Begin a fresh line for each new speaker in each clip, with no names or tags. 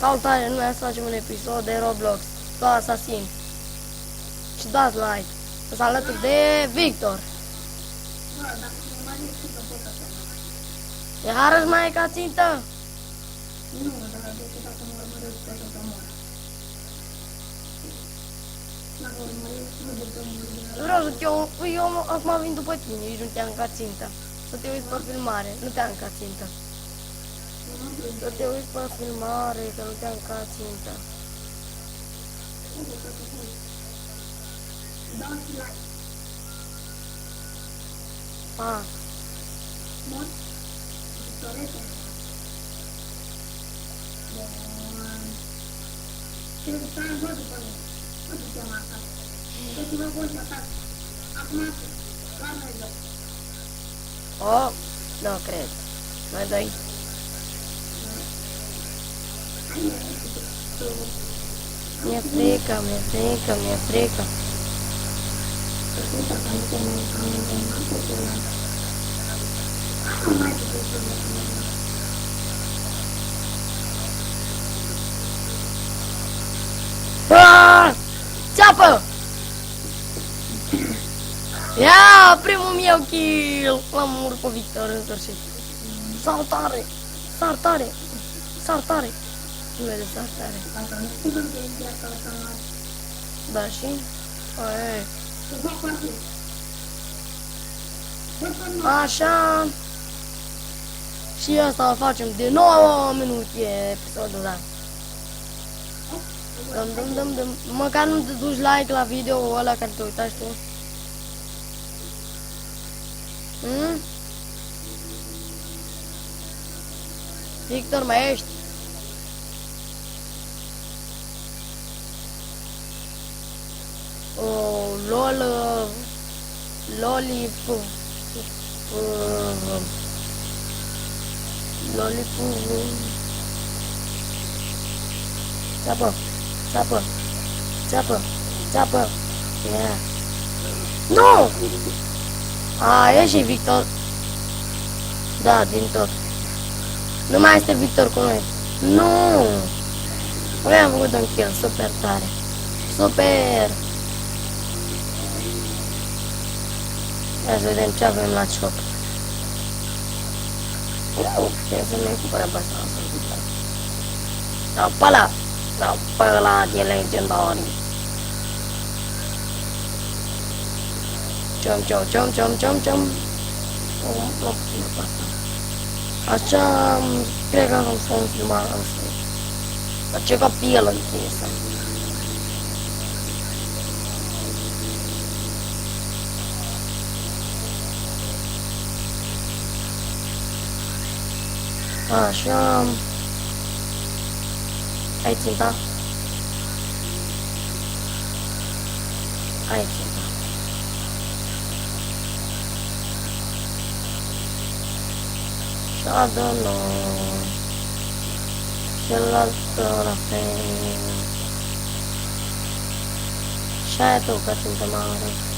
Salutare, noi azi facem un episod de Roblox, cu Assassin. Și dați like. Sunt alături de Victor. Iarăși mai e ca țintă?
Nu, dar dacă mă urmăresc, poate să mor. Dacă urmăresc, nu de pe mor.
Vreau să eu acum vin după tine, nici nu te-am ca țintă. Să te uiți pe filmare, nu te-am ca țintă. Să te uiți pe filmare, că nu te-am ca țintă.
Dați like.
Ah,
Mod. Pistolete. Bun. Trebuie să stai în văd după mine. Nu te cheamă asta. Deci vă voi să atac. Acum, clar noi doi.
oh, nu cred. Mai dai. Mi-e frică, mi-e frică, mi-e frică. Aaaa! Țeapă! Ia, primul meu kill! L-am omorât pe Victor în sfârșit. Saltare! Saltare! Saltare! Nu vede saltare.
Asta nu știu când e viața asta mare.
Da, și? Aia.
Să fac parcurs. Bă, până mă.
Așa. Și asta o facem de 9 minute episodul ăla. Dăm. Măcar nu te duci like la video ăla care te uitași tu. Victor, mai ești? Oh, Lollipop. Țeapă. Yeah. Nu! A, e și Victor. Da, din tot. Nu mai este Victor cu noi. Nu! Noi am făcut un kill super tare. Super! Ia să vedem ce avem la shop. Trebuie să ne cumpărăm pe asta. Sau pe ăla de legendari. Ciom. Așa, cred că am să un filmat, nu știu. Dar ce copil închisă. Așa. Ai ținta? Ai ținta. Și-a dă noi. Celălalt la fel. Și-aia tu că țintă mare.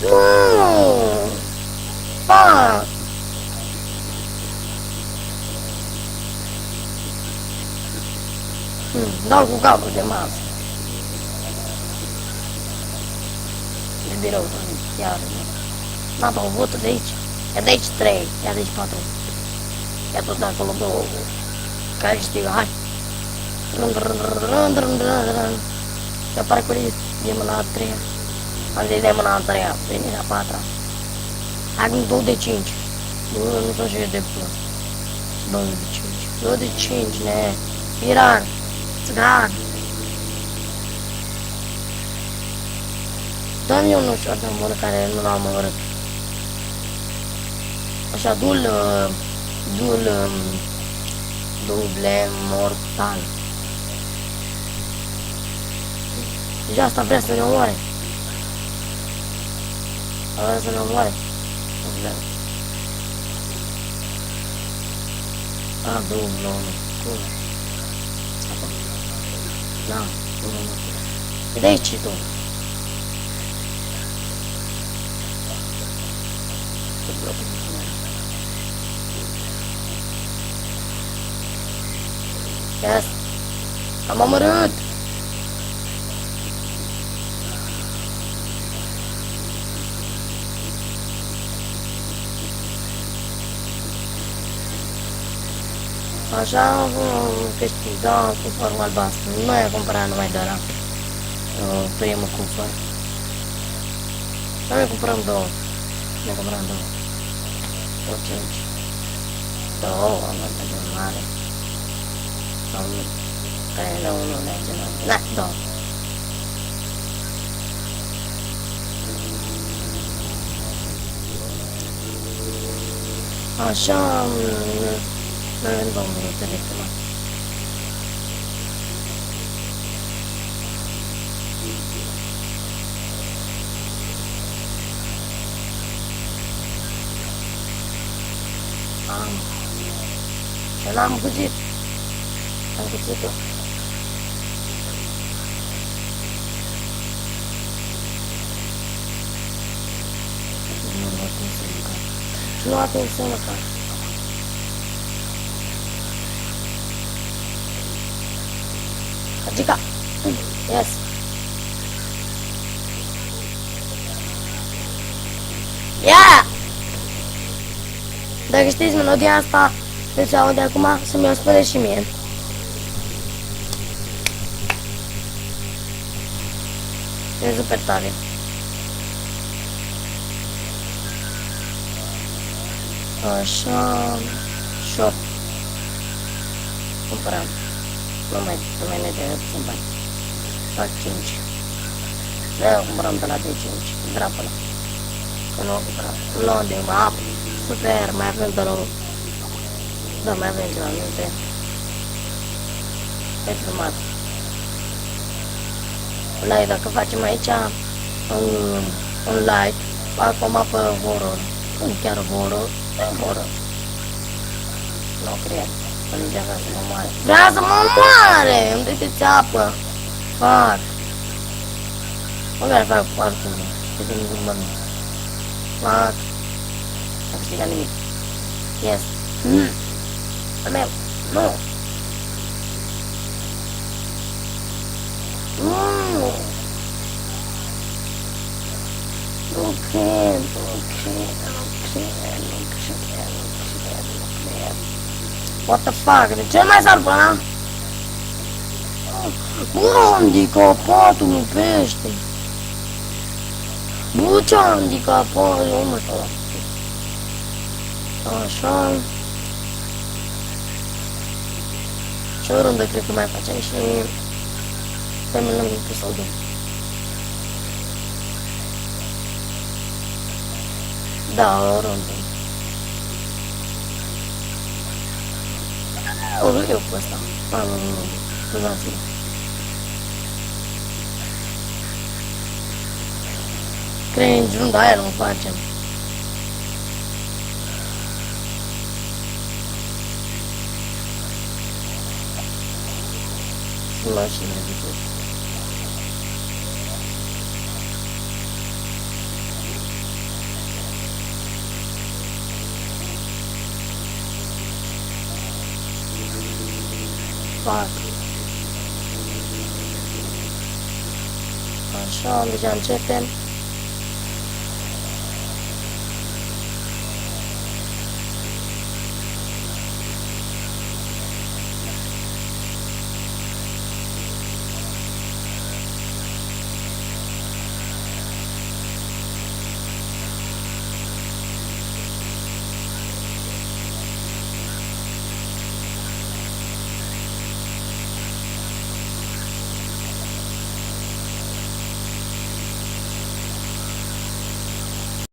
Nu! Fuck! Dau cu capul de masă. E de rău, chiar. N-am avut de aici. Ia de aici 3, ia de aici 4. Ia tot de acolo 2. Care știu, hai. Se pare că e mâna a 3. Am zis de mâna a 3-a, venirea a 4-a. Acum 2 de 5. Nu sunt și de plus. 2 de 5. 2 de 5, ne. Iran. Țigan. Dă-mi unul foarte bun care nu l-am omorât. Așa, duble mortal. Deja asta vrea să ne omoare. Vrea să ne omoare. A, dublu, cum? Da, nu. De aici tu. Yes. Am omorât. Așa câștigam cu formă albastră. Nu i-a cumpărat numai de ăla. Primul cumpăr. Noi cumpărăm două. Ne cumpărăm două. O 5. Două, am dat de mare. Sau nu. Care de unul merge la... Da, două. Așa... Mai avem 2 minute de filmat. Și l-am cuțit. Am cuțit-o. Nu a atins să măcar. Adică, yes. Yeah! Dacă știți melodia asta, veți aude acum să mi-o spuneți și mie. E super tare. Așa... Shop. Cumpărăm. Nu mai ne trebuie să bani. Fac 5. Da, cumpărăm de la de 5. Drapă-la. Că nu o cumpărăm. Nu de map. Super, mai avem doar o... Da, mai avem ceva minute. E filmat. Like, dacă facem aici un like, fac o mapă horror. Nu chiar horror, horror. Nu cred. Vrea să mă moare. Vrea să mă moare! Îmi dădeți apă. Fac. Mă vreau să fac parcul. Să din urmă. Fac. Nu câștiga nimic. Yes. Al meu. Nu. Nu. Nu cred. What the fuck? De ce mai sar până ăla? Handicapatul nu pește. Nu ce handicapat, eu nu știu. Așa. Și o rundă cred că mai facem și terminăm episodul. Da, o rundă. O râd eu cu ăsta. Nu, scuzați-mă. Cred că runda aia nu facem. Și mașină de tot. Fac. Așa, deja începem.